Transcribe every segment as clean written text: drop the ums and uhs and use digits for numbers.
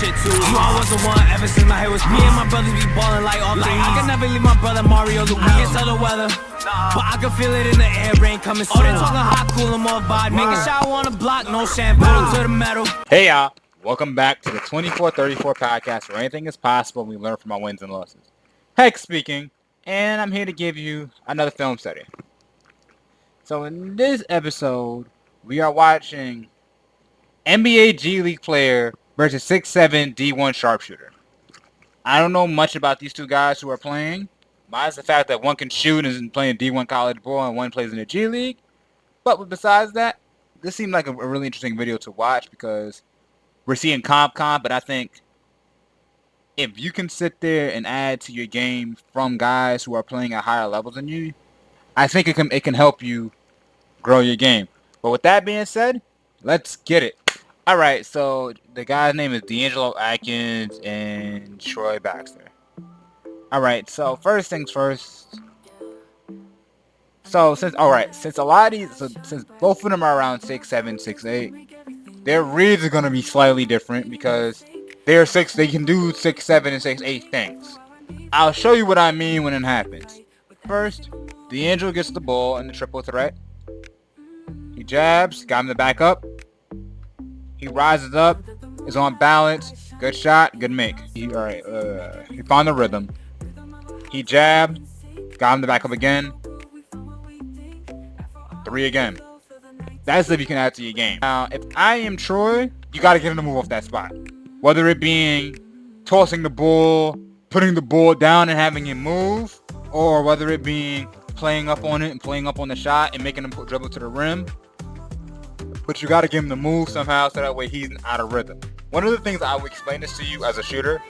shit too. You all was the one ever since my hair was me and my brothers be ballin' like all three. I can never leave my brother Mario Luigi. I can tell the weather, but I can feel it in the air, rain coming soon. Oh, they talking hot, cool, and more vibe. Making shower on the block, no shampoo to the metal. Hey y'all, welcome back to the 2434 podcast where anything is possible and we learn from our wins and losses. Heck speaking, and I'm here to give you another film study. So in this episode, we are watching NBA G League player versus 6'7" D1 sharpshooter. I don't know much about these two guys who are playing. Besides the fact that one can shoot and is playing D1 college ball and one plays in the G League. But besides that, this seemed like a really interesting video to watch because we're seeing comp, but I think if you can sit there and add to your game from guys who are playing at higher levels than you, I think it can help you grow your game. But with that being said, let's get it. All right, so the guy's name is D'Angelo Atkins and Troy Baxter. All right, so first things first. So since a lot of these, since both of them are around 6'7", 6'8", their reads are gonna be slightly different because they can do 6'7" and 6'8" things. I'll show you what I mean when it happens. First, D'Angelo gets the ball in the triple threat. He jabs, got him to back up. He rises up, is on balance, good shot, good make. He found the rhythm. He jabbed, got him to back up again. 3 again. That's if you can add to your game. Now, if I am Troy, you gotta get him to move off that spot. Whether it being tossing the ball, putting the ball down and having him move, or whether it being playing up on it and playing up on the shot and making him dribble to the rim. But you got to get him to move somehow so that way he's out of rhythm. One of the things I would explain this to you as a shooter,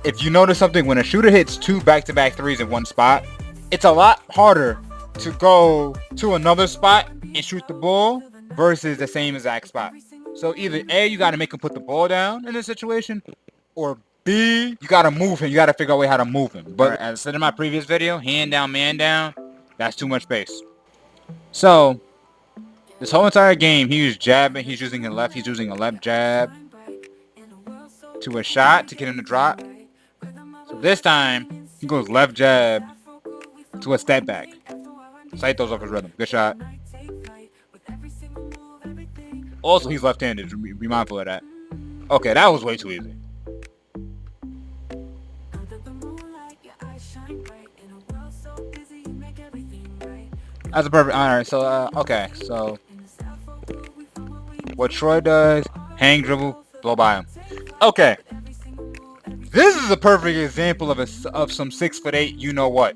if you notice something, when a shooter hits 2 back-to-back threes in one spot, it's a lot harder to go to another spot and shoot the ball versus the same exact spot. So either A, you got to make him put the ball down in this situation, or B, you got to move him. You got to figure out a way how to move him. But as I said in my previous video, hand down, man down, that's too much space. So this whole entire game, he was jabbing. He's using a left jab to a shot to get him to drop. So this time, he goes left jab to a step back. Sight throws off his rhythm. Good shot. Also, he's left-handed. Be mindful of that. Okay, that was way too easy. That's a perfect. Alright, so, okay, so what Troy does, hang dribble, blow by him. Okay. This is a perfect example of some 6'8", you know what.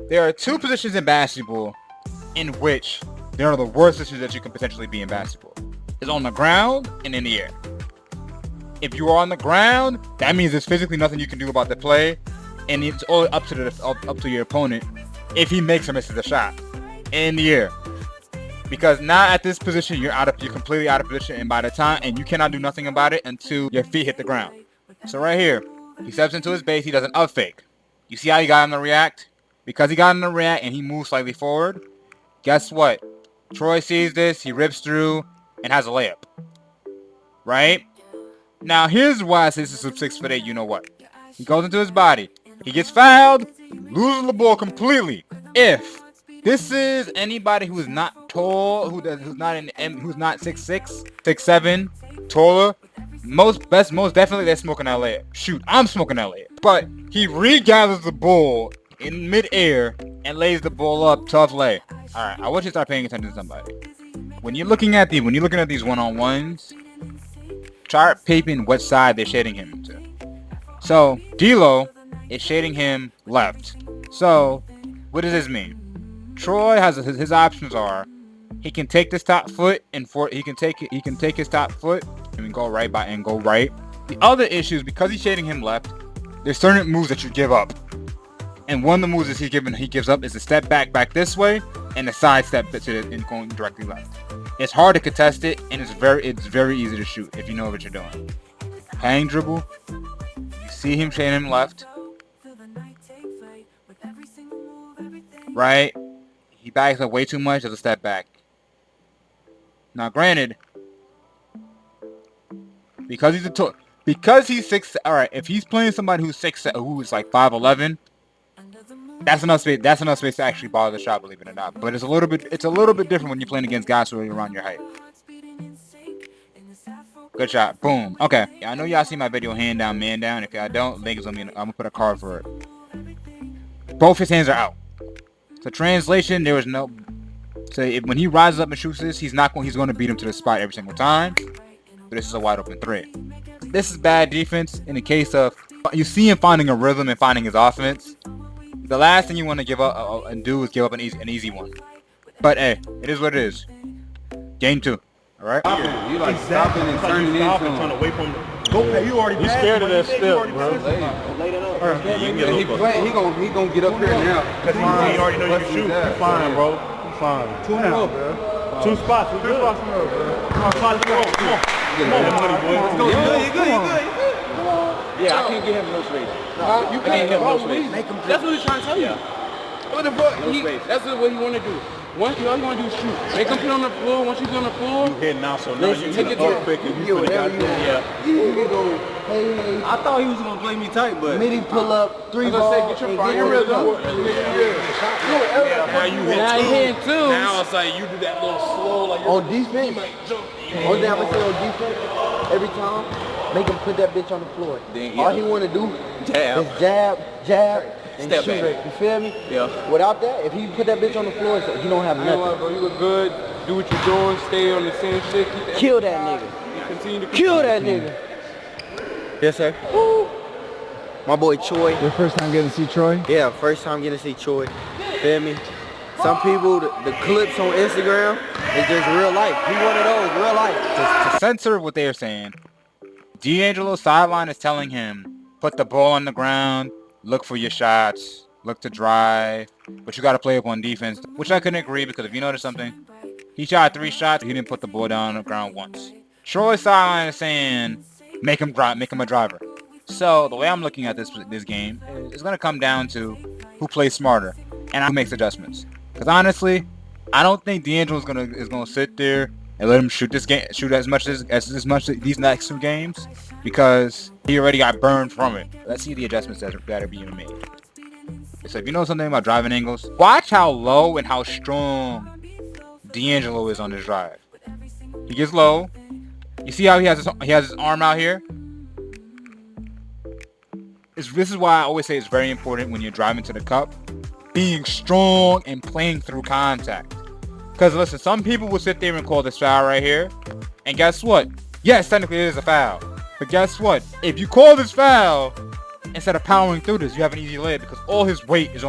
There are 2 positions in basketball in which there are the worst positions that you can potentially be in basketball. It's on the ground and in the air. If you are on the ground, that means there's physically nothing you can do about the play, and it's all up to your opponent if he makes or misses a shot. In the air. Because now at this position you're completely out of position, and by the time you cannot do nothing about it until your feet hit the ground. So right here, he steps into his base, he does an up fake. You see how he got him to react? Because he got him to react and he moves slightly forward, guess what? Troy sees this, he rips through and has a layup. Right? Now here's why I say this is some 6'8", you know what. He goes into his body. He gets fouled, loses the ball completely. If this is anybody who is not tall, who's not 6'6", 6'7", taller, most definitely they're smoking that layup. Shoot, I'm smoking that layup. But he regathers the ball in midair and lays the ball up, tough lay. All right, I want you to start paying attention to somebody. When you're looking at these one-on-ones, try peeping what side they're shading him to. So D'Lo is shading him left. So what does this mean? Troy has his options are he can take this top foot and he can take his top foot and go right. The other issue is because he's shading him left, there's certain moves that you give up. And one of the moves that he gives up is a step back this way and a side step and going directly left. It's hard to contest it, and it's very easy to shoot if you know what you're doing. Hang dribble. You see him shading him left. Right? He backs up way too much as a step back. Now, granted, because he's Because he's 6. All right, if he's playing somebody who's 6, who's like 5'11", that's enough space. That's enough space to actually bother the shot, believe it or not. But it's a little bit different when you're playing against guys who are around your height. Good shot. Boom. Okay. Yeah, I know y'all see my video, hand down, man down. If y'all don't, link is I'm gonna put a card for it. Both his hands are out. So translation, there was no. So when he rises up and shoots this, he's going to beat him to the spot every single time. But this is a wide open 3. This is bad defense in the case of you see him finding a rhythm and finding his offense. The last thing you want to give up and do is give up an easy one. But hey, it is what it is. Game 2. All right. You like stopping and turning into him. Trying to wait for him to go. You already you scared of that step, bro. Lay it up. He gonna get up there now. Cause he already know you can shoot. He's fine, bro. He's fine. 2 in a row, bro. 2 spots. 2 spots in a row, bro. Come on, Come on, money, boy. Let's go. You good. Yeah, I can't give him no space. You can't give him no space. That's what he's trying to tell you. What the fuck? That's what he want to do. All you want to do is shoot. Make him put on the floor. Once he's on the floor, you hitting out, so now you take it to pick and you whatever you want. You go, hey. I thought he was gonna play me tight, but midi pull up, 3 ball. Get your rhythm. Now you hitting 2. Now it's like you do that little slow, like on defense. Only thing I'm gonna say on defense, every time, make him put that bitch on the floor. All he want to do is jab. And step shoot back. It, you feel me? Yeah. Without that, if he put that bitch on the floor, so he don't have nothing. Bro, you look good. Do what you're doing. Stay on the same shit. Kill that nigga. Continue to kill that nigga. Yes, sir. Woo. My boy Troy. Your first time getting to see Troy? Yeah, first time getting to see Troy. Feel me? Some people, the clips on Instagram, it's just real life. He one of those, real life. To censor what they are saying, D'Angelo's sideline is telling him, put the ball on the ground, look for your shots, look to drive, but you got to play up on defense, which I couldn't agree because if you notice something, he shot 3 shots, he didn't put the ball down on the ground once. Troy's sideline is saying, make him drive, make him a driver. So the way I'm looking at this game is going to come down to who plays smarter and who makes adjustments. Because honestly, I don't think D'Angelo is gonna sit there and let him shoot this game, shoot as much as these next 2 games, because he already got burned from it. Let's see the adjustments that are being made. So if you know something about driving angles, watch how low and how strong D'Angelo is on this drive. He gets low. You see how he has his arm out here? This is why I always say it's very important when you're driving to the cup, being strong and playing through contact. Because listen, some people will sit there and call this foul right here, and guess what? Yes, technically it is a foul. But guess what? If you call this foul, instead of powering through this, you have an easy layup because all his weight is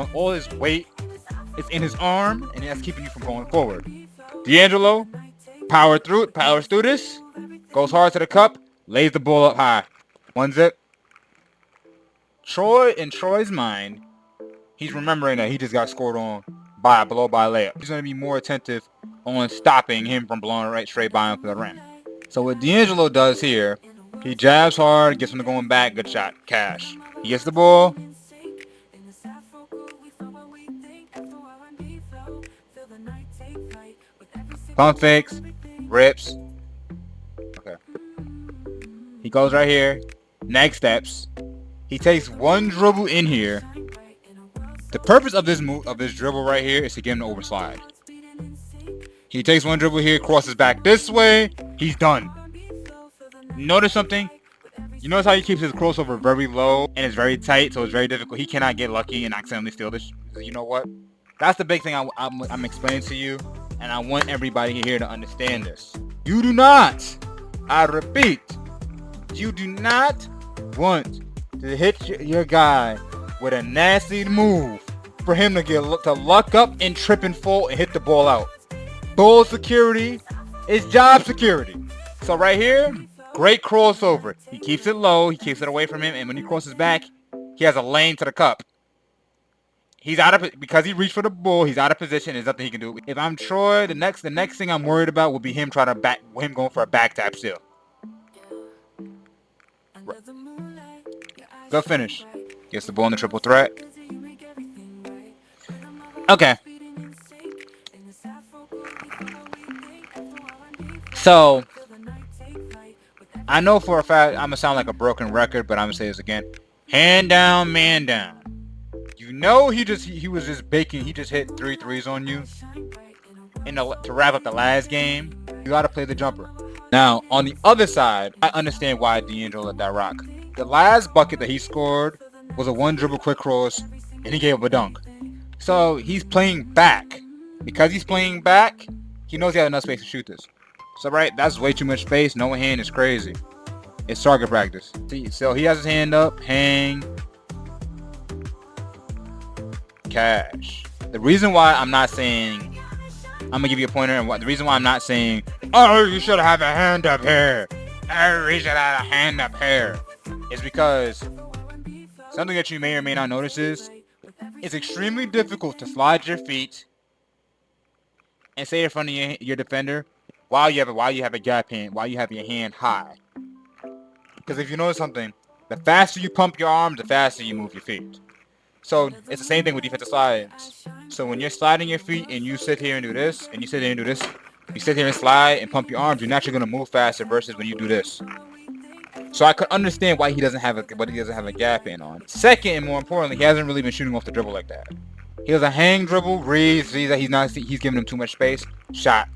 in his arm, and that's keeping you from going forward. D'Angelo powers through this, goes hard to the cup, lays the ball up high. 1-zip. Troy, in Troy's mind, he's remembering that he just got scored on by a layup. He's going to be more attentive on stopping him from blowing right straight by him for the rim. So what D'Angelo does here, he jabs hard, gets him to going back, good shot, cash. He gets the ball. Pump fakes, rips. Okay. He goes right here. Next steps. He takes 1 dribble in here. The purpose of this dribble right here is to get him to overslide. He takes 1 dribble here, crosses back this way. He's done. Notice something? You notice how he keeps his crossover very low and it's very tight, so it's very difficult. He cannot get lucky and accidentally steal this. You know what? That's the big thing I'm explaining to you, and I want everybody here to understand this. You do not, I repeat, you do not want to hit your guy with a nasty move for him to luck up and trip and fall and hit the ball out. Ball security is job security. So right here, great crossover. He keeps it low, he keeps it away from him, and when he crosses back, he has a lane to the cup. He's out of, because he reached for the ball, he's out of position, there's nothing he can do. If I'm Troy, the next thing I'm worried about would be him going for a back tap steal. Good finish. Gets the ball in the triple threat. Okay. So, I know for a fact I'm gonna sound like a broken record, but I'm gonna say this again. Hand down, man down. You know he was just baking. He just hit 3 threes on you. To wrap up the last game, you gotta play the jumper. Now, on the other side, I understand why D'Angelo let that rock. The last bucket that he scored was a 1 dribble quick cross, and he gave up a dunk. So he's playing back. Because he's playing back, he knows he has enough space to shoot this. So right, that's way too much space. No hand is crazy. It's target practice. See, so he has his hand up, hang, cash. The reason why I'm not saying, I'm gonna give you a pointer, and the reason why I'm not saying, oh, you should have a hand up here, oh, you should have a hand up here, is because something that you may or may not notice is, it's extremely difficult to slide your feet and stay in front of your defender while you have a gap hand, while you have your hand high. Because if you notice something, the faster you pump your arms, the faster you move your feet. So it's the same thing with defensive slides. So when you're sliding your feet and you sit here and do this, and you sit here and do this, you sit here and slide and pump your arms, you're naturally going to move faster versus when you do this. So I could understand why he doesn't have a gap in on. Second, and more importantly, he hasn't really been shooting off the dribble like that. He has a hang dribble, reads, sees that he's giving him too much space, shot,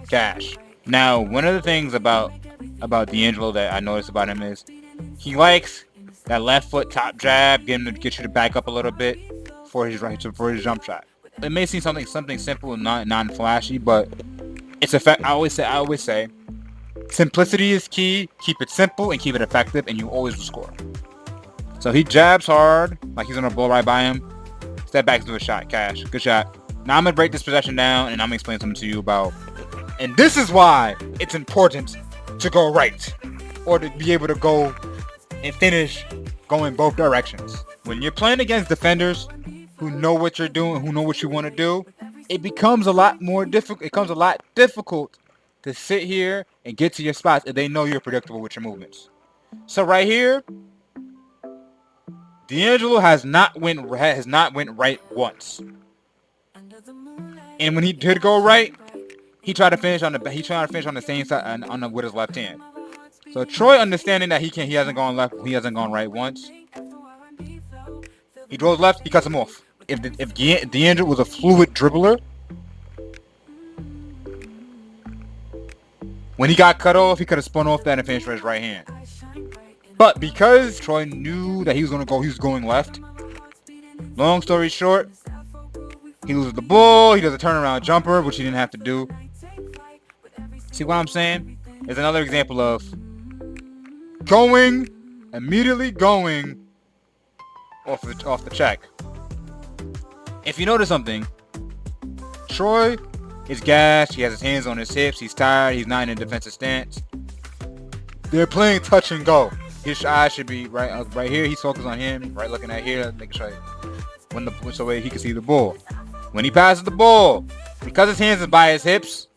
cash. Now, one of the things about D'Angelo that I noticed about him is he likes that left foot top jab, get you to back up a little bit for his jump shot. It may seem something simple and non-flashy, but it's effect. I always say, simplicity is key. Keep it simple and keep it effective, and you always will score. So he jabs hard, like he's gonna blow right by him. Step back to a shot, cash. Good shot. Now I'm gonna break this possession down, and I'm gonna explain something to you about. And this is why it's important to go right, or to be able to go and finish going both directions. When you're playing against defenders who know what you're doing, who know what you want to do, it becomes a lot more difficult. It becomes a lot difficult to sit here and get to your spots if they know you're predictable with your movements. So right here, D'Angelo has not went right once. And when he did go right, he tried to finish on the same side with his left hand. So Troy, understanding that he hasn't gone left, he hasn't gone right once. He goes left, he cuts him off. If D'Angelo was a fluid dribbler, when he got cut off, he could have spun off that and finished with his right hand. But because Troy knew that he was going left, long story short, he loses the ball, he does a turnaround jumper, which he didn't have to do. See what I'm saying? There's another example of immediately going off the check. If you notice something, Troy is gassed, he has his hands on his hips, he's tired, he's not in a defensive stance. They're playing touch and go. His eyes should be right here. He's focused on him, right looking at here, making sure so he can see the ball. When he passes the ball, because his hands are by his hips,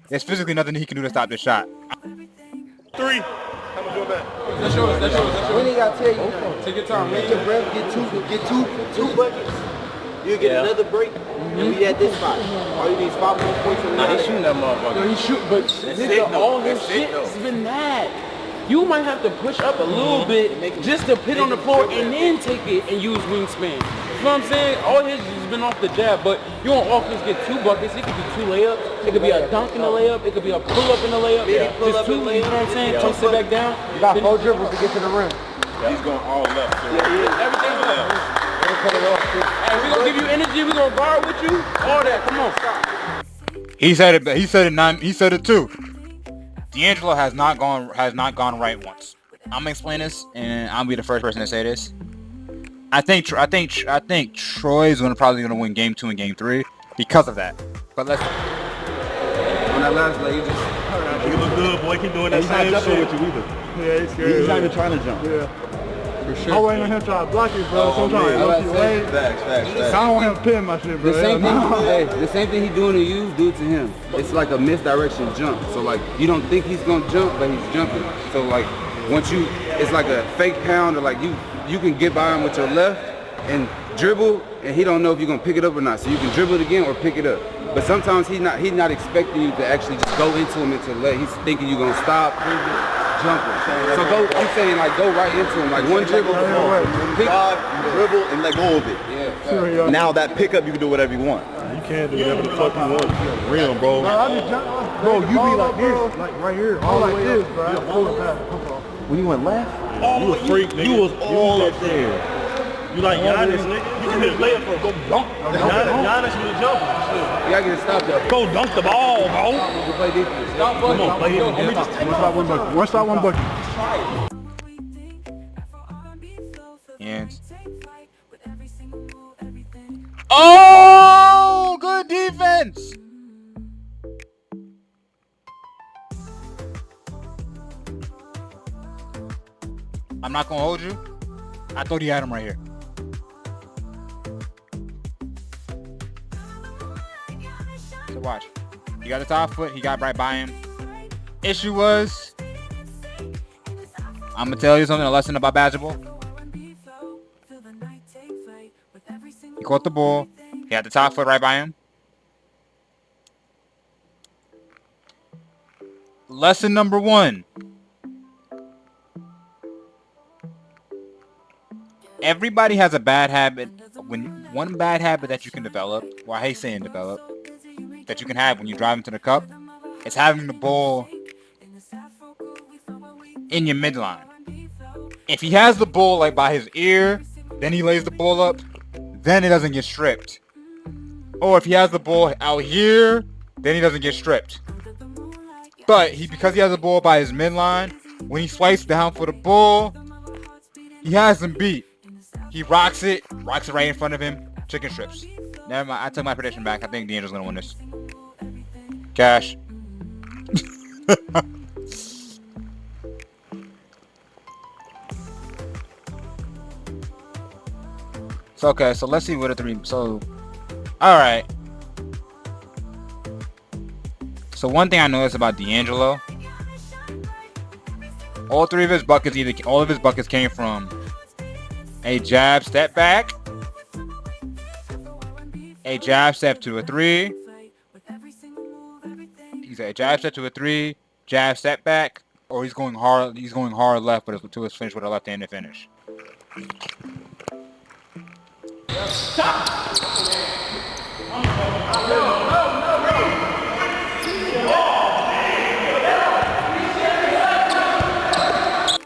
there's physically nothing he can do to stop this shot. 3. How much you bet? That's yours. When he got to tell you, Take your time, make man. your breath, get two buckets. You get another break, and we at this spot. All you need is 5 more points in the Nah, he's shooting that motherfucker. No, he shoot, but nigga, all his shit has been mad. You might have to push up a little bit just to put on the floor and then take it and use wingspan. You know what I'm saying? All his has been off the jab, but you on offense get 2 buckets. It could be 2 layups. It could be a dunk in the layup. It could be a pull up in the layup. Just 2, you know what I'm saying? Don't sit back down. You got 4 dribbles to get to the rim. He's going all left. So Everything's left. Hey, we gonna give you energy. We gonna guard with you. All that. Come on. He said it. He said it too. D'Angelo has not gone right once. I'm gonna explain this, and I'll be the first person to say this. I think Troy's probably gonna win game 2 and game 3 because of that. But let's. On that last play, you just. You look good, boy. Keep doing that same shit. With you either. Yeah, he's scared. He's not even trying to jump. Yeah. For sure. I'm waiting on him trying to block it, bro. Sometimes. Facts. I don't want him to pin my shit, bro. The same thing he doing to you, do it to him. It's like a misdirection jump. So like you don't think he's gonna jump, but he's jumping. So like once it's like a fake pound, or like you can get by him with your left and dribble, and he don't know if you're gonna pick it up or not. So you can dribble it again or pick it up. But sometimes he's not expecting you to actually just go into him into the leg. He's thinking you're gonna stop, jumping. So I'm saying like go right into him, like one dribble, dribble and let go of it. Yeah. Now that pickup, you can do whatever you want. You can't do whatever the fuck you want. Rim, bro. Bro, you be like this, like right here, all like this, bro. When you went left, you a freak, nigga. You was all up there. You like Giannis, nigga. You can just lay it for go dunk. Giannis was jumping. You gotta get it stopped up. Go dunk the ball, bro. You play defense. Come on, play defense. One stop, one bucket. Hands. Oh, good defense. I'm not gonna hold you. I thought he had him right here. So watch. He got the top foot. He got right by him. Issue was, I'm gonna tell you something. A lesson about basketball. He caught the ball. He had the top foot right by him. Lesson number 1. Everybody has a bad habit. One bad habit that you can develop, well, I hate saying develop, that you can have when you drive into the cup, is having the ball in your midline. If he has the ball like by his ear, then he lays the ball up, then it doesn't get stripped. Or if he has the ball out here, then he doesn't get stripped. But because he has the ball by his midline, when he swipes down for the ball, he has him beat. He rocks it right in front of him, chicken strips. Never mind, I took my prediction back. I think D'Angelo's gonna win this. Cash. So okay, so let's see what a 3. So, all right. So one thing I noticed about D'Angelo, all of his buckets came from a jab step back, a jab step to a 3. He's a jab step to a 3, jab step back, or he's going hard left, but to his finish with a left-handed finish.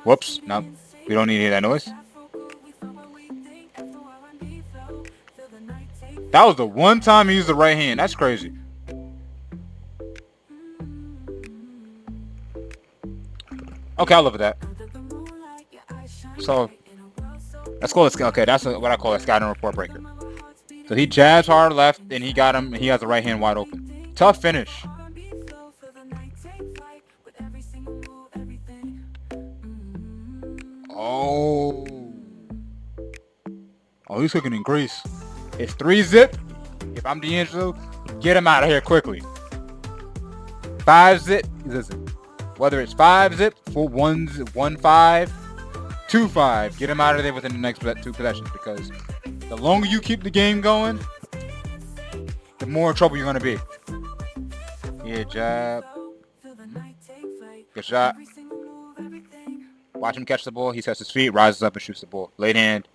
Whoops, no, we don't need to hear that noise. That was the one time he used the right hand. That's crazy. Okay, I'll live with that. So, let's call this, okay, that's what I call a scouting report breaker. So he jabs hard left, and he got him, and he has the right hand wide open. Tough finish. Oh, he's cooking in grease. It's 3-zip. If I'm D'Angelo, get him out of here quickly. 5-zip. Listen, whether it's 5-zip, 1-5, 2-5, get him out of there within the next 2 possessions, because the longer you keep the game going, the more in trouble you're gonna be. Yeah, jab. Good shot. Watch him catch the ball. He sets his feet, rises up, and shoots the ball. Late hand.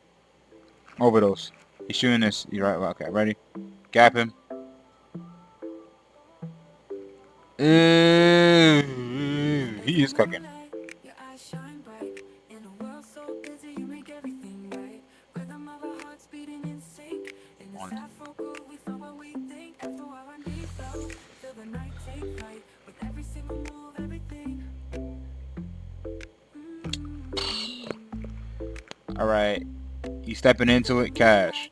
Overdose. He's shooting this. You're right. Okay, ready? Gap him. He is cooking. All right, he's stepping into it, cash.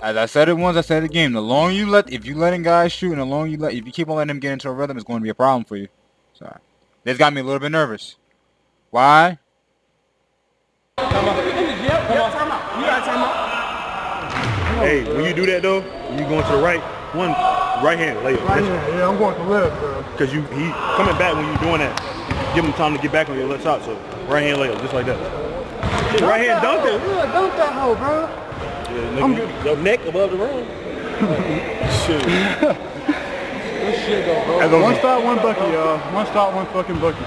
As I said it once, I said it again. The longer you if you letting guys shoot, and the longer if you keep on letting them get into a rhythm, it's going to be a problem for you. Sorry, this got me a little bit nervous. Why? Hey, when you do that though, you going to the right, one right hand layup. Right hand, yeah, I'm going to the left, bro. Because he coming back when you're doing that. Give him time to get back on your left shot, so right hand layup, just like that. Right hand dunk it. Yeah, dunk that hoe, bro. Yeah, nigga, your neck above the rim. Shit. Good shit though, bro. One stop, one bucket, y'all. One stop, one fucking bucket.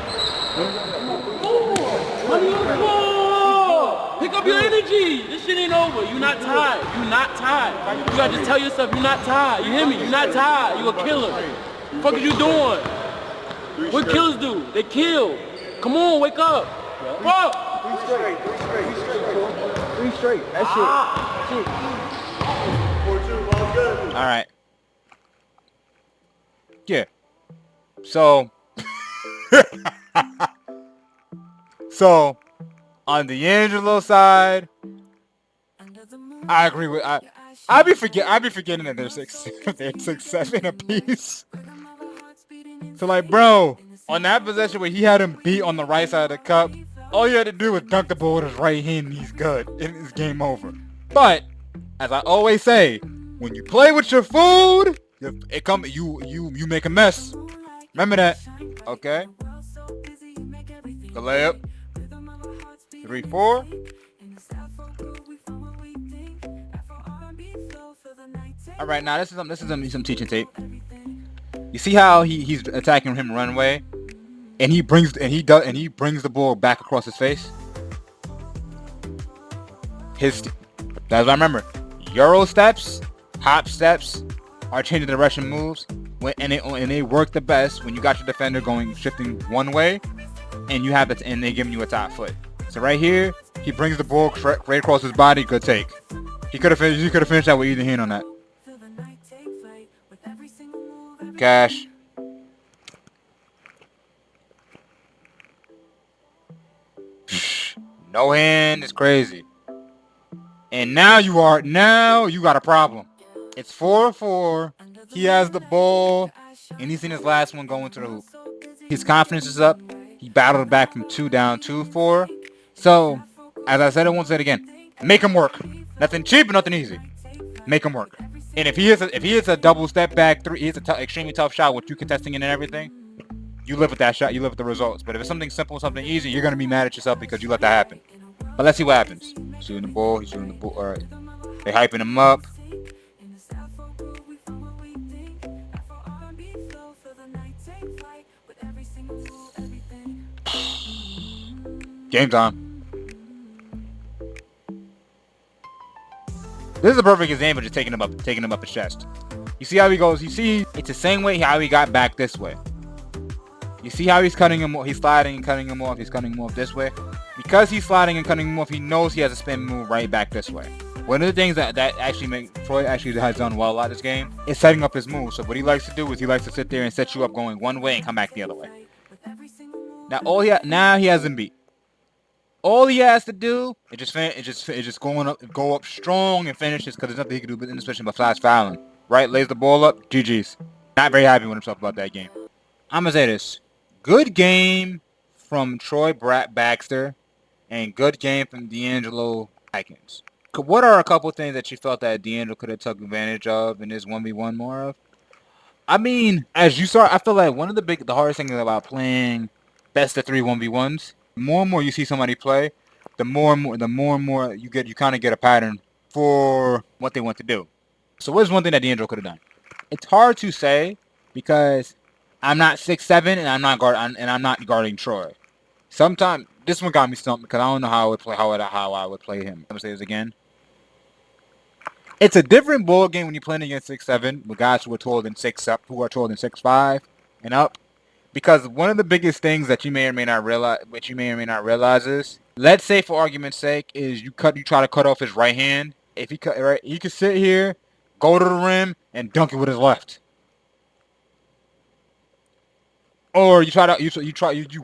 Money on the floor. Pick up your energy. This shit ain't over. You not tired. You not tired. You gotta just tell yourself you not tired. You hear me? You not tired. You a killer. The fuck is you doing? What killers do? They kill. Come on, wake up. Bro. 3 straight. That's it. All right. Yeah. So. So, on D'Angelo side, I agree with I be forgetting that they're 6'7" apiece. So like, bro, on that possession where he had him beat on the right side of the cup, all you had to do was dunk the ball with his right hand and he's good. And it's game over. But, as I always say, when you play with your food, you make a mess. Remember that. Okay? The layup. 3-4. All right, now this is some teaching tape. You see how he's attacking him runway, and he brings the ball back across his face. That's what I remember. Euro steps, hop steps, are changing direction moves, and they work the best when you got your defender shifting one way, and they giving you a top foot. So right here, he brings the ball right across his body. Good take. He could have finished that with either hand on that. Cash. No hand is crazy. And now you got a problem. It's 4-4. He has the ball, and he's in his last one going to the hoop. His confidence is up. He battled back from 2 down, 2-4. So, as I said, I won't say it again. Make him work. Nothing cheap, nothing easy. Make him work. And if he hits a double step back three, he hits an extremely tough shot with you contesting it and everything, you live with that shot. You live with the results. But if it's something simple, something easy, you're gonna be mad at yourself because you let that happen. But let's see what happens. He's shooting the ball. All right. They hyping him up. Game time. This is a perfect example of just taking him up his chest. You see how he goes? You see, it's the same way how he got back this way. You see how he's cutting him off? He's sliding and cutting him off. He's cutting him off this way. Because he's sliding and cutting him off, he knows he has a spin move right back this way. One of the things that actually Troy actually has done well a lot this game is setting up his move. So what he likes to do is he likes to sit there and set you up going one way and come back the other way. Now he has him beat. All he has to do is just go up strong and finish this because there's nothing he can do, but especially besides fouling. Right, lays the ball up. GG's. Not very happy with himself about that game. I'm gonna say this: good game from Troy Baxter, and good game from D'Angelo Atkins. What are a couple things that you felt that D'Angelo could have took advantage of in this 1v1 more of? I mean, as you saw, I feel like one of the hardest things about playing best of 3 1v1s. The more and more you see somebody play, the more and more you kind of get a pattern for what they want to do. So what's one thing that D'Angelo could have done? It's hard to say because I'm not 6'7" and I'm not guarding Troy. Sometimes this one got me stumped because I don't know how I would play him. I'm gonna say this again. It's a different ball game when you're playing against 6'7" with guys who are taller than 6'5" and up. Because one of the biggest things that you may or may not realize is, let's say for argument's sake, is you try to cut off his right hand. If he cut right, he could sit here, go to the rim, and dunk it with his left. Or you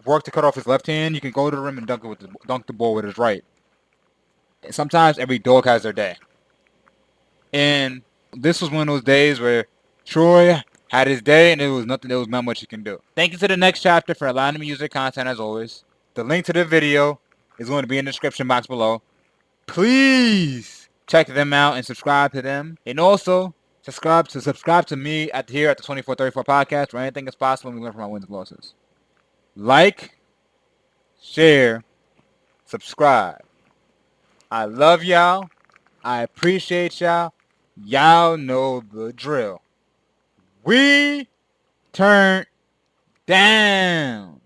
work to cut off his left hand. You can go to the rim and dunk the ball with his right. And sometimes every dog has their day. And this was one of those days where Troy had his day, and there was not much he can do. Thank you to the next chapter for allowing me to use their content as always. The link to the video is going to be in the description box below. Please check them out and subscribe to them. And also, subscribe to me here at the 2434 podcast, where anything is possible and we learn from our wins and losses. Like, share, subscribe. I love y'all. I appreciate y'all. Y'all know the drill. we turn down.